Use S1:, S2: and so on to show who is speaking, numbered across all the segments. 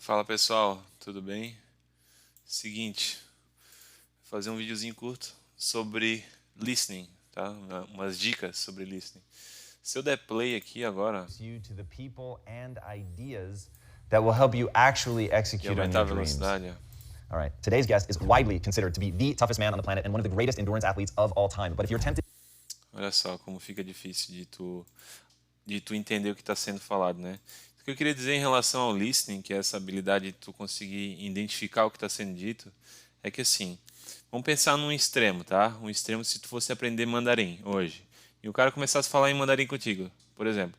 S1: Fala pessoal, tudo bem? Seguinte, vou fazer um videozinho curto sobre listening, tá? Umas dicas sobre listening. Se eu der play aqui agora
S2: You to the people and ideas that will help you actually
S1: e
S2: execute on
S1: aumentar a
S2: your dreams.
S1: velocidade,
S2: All right. Today's guest is widely considered to be the toughest man on the planet and one of the greatest endurance athletes of all time. But if you're tempted
S1: olha só como fica difícil de tu entender o que está sendo falado, né? O que eu queria dizer em relação ao listening, que é essa habilidade de tu conseguir identificar o que está sendo dito, é que assim, vamos pensar num extremo, tá? Um extremo se tu fosse aprender mandarim hoje e o cara começasse a falar em mandarim contigo, por exemplo.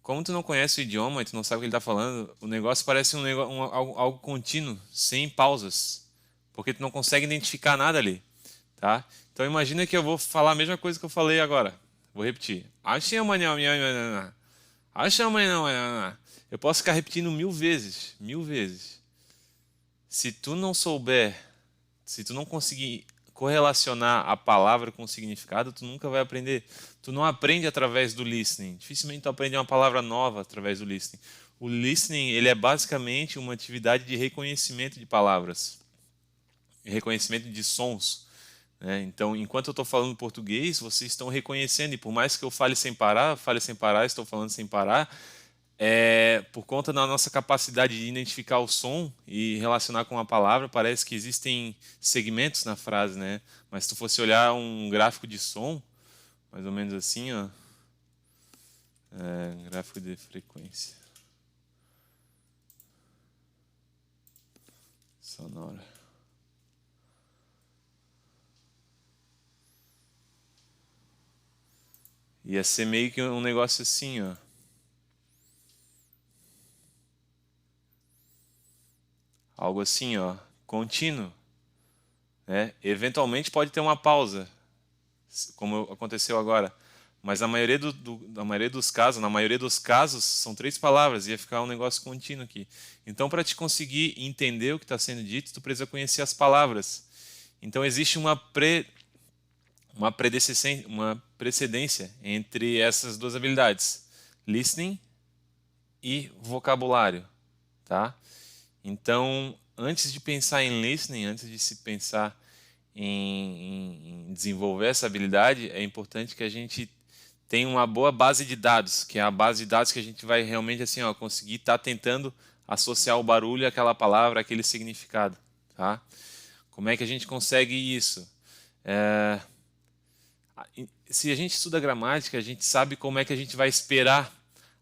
S1: Como tu não conhece o idioma e tu não sabe o que ele está falando, o negócio parece algo contínuo, sem pausas, porque tu não consegue identificar nada ali, tá? Então imagina que eu vou falar a mesma coisa que eu falei agora. Vou repetir. Eu posso ficar repetindo mil vezes, mil vezes. Se tu não souber, se tu não conseguir correlacionar a palavra com o significado, tu nunca vai aprender. Tu não aprende através do listening. Dificilmente tu aprende uma palavra nova através do listening. O listening, ele é basicamente uma atividade de reconhecimento de palavras, reconhecimento de sons, né? Então, enquanto eu estou falando português, vocês estão reconhecendo, e por mais que eu fale sem parar, estou falando sem parar, por conta da nossa capacidade de identificar o som e relacionar com a palavra, parece que existem segmentos na frase, né? Mas se tu fosse olhar um gráfico de som, mais ou menos assim, ó, gráfico de frequência sonora. Ia ser meio que um negócio assim, ó. Algo assim, ó, contínuo, né? Eventualmente pode ter uma pausa, como aconteceu agora, mas na maioria dos casos são três palavras, ia ficar um negócio contínuo aqui. Então, para te conseguir entender o que está sendo dito, tu precisa conhecer as palavras. Então, existe uma precedência entre essas duas habilidades, listening e vocabulário, tá? Então, antes de pensar em listening, antes de se pensar em desenvolver essa habilidade, é importante que a gente tenha uma boa base de dados, que é a base de dados que a gente vai realmente assim, ó, conseguir estar tentando associar o barulho àquela palavra, àquele significado, tá? Como é que a gente consegue isso? Se a gente estuda gramática, a gente sabe como é que a gente vai esperar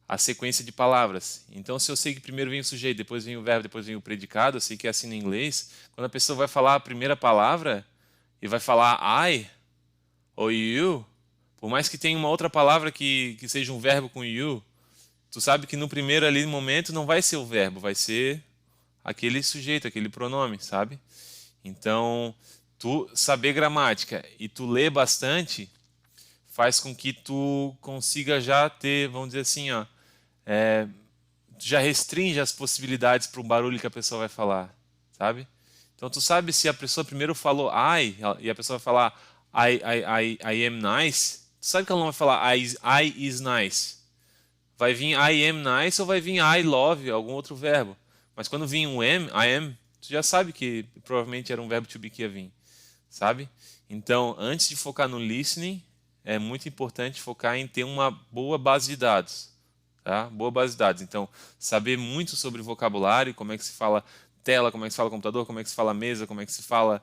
S1: a sequência de palavras. Então, se eu sei que primeiro vem o sujeito, depois vem o verbo, depois vem o predicado, eu sei que é assim no inglês, quando a pessoa vai falar a primeira palavra e vai falar I ou you, por mais que tenha uma outra palavra que seja um verbo com you, tu sabe que no primeiro ali momento não vai ser o verbo, vai ser aquele sujeito, aquele pronome, sabe? Então, tu saber gramática e tu ler bastante faz com que tu consiga já ter, vamos dizer assim, ó, já restringe as possibilidades para o barulho que a pessoa vai falar, sabe? Então tu sabe se a pessoa primeiro falou I e a pessoa vai falar I am nice, tu sabe que ela não vai falar I is nice. Vai vir I am nice ou vai vir I love, algum outro verbo. Mas quando vir um I am, tu já sabe que provavelmente era um verbo to be que ia vir, sabe? Então, antes de focar no listening, é muito importante focar em ter uma boa base de dados. Tá? Boa base de dados. Então, saber muito sobre vocabulário, como é que se fala tela, como é que se fala computador, como é que se fala mesa, como é que se fala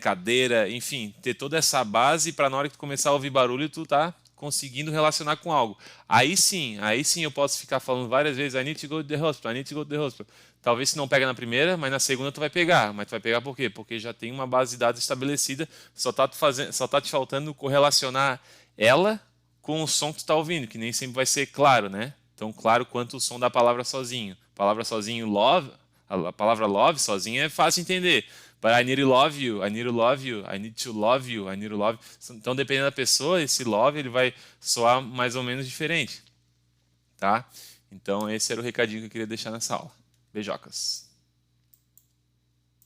S1: cadeira, enfim, ter toda essa base para na hora que tu começar a ouvir barulho, tu tá conseguindo relacionar com algo. Aí sim eu posso ficar falando várias vezes, I need to go to the hospital, I need to go to the hospital. Talvez se não pega na primeira, mas na segunda tu vai pegar. Mas tu vai pegar por quê? Porque já tem uma base de dados estabelecida, só tá te faltando correlacionar ela com o som que tu está ouvindo, que nem sempre vai ser claro, né? Tão claro quanto o som da palavra sozinho. A palavra sozinho, love, a palavra love sozinha é fácil de entender. But I need to love you, I need to love you, I need to love you, I need to love you. Então, dependendo da pessoa, esse love ele vai soar mais ou menos diferente, tá? Então, esse era o recadinho que eu queria deixar nessa aula. Beijocas.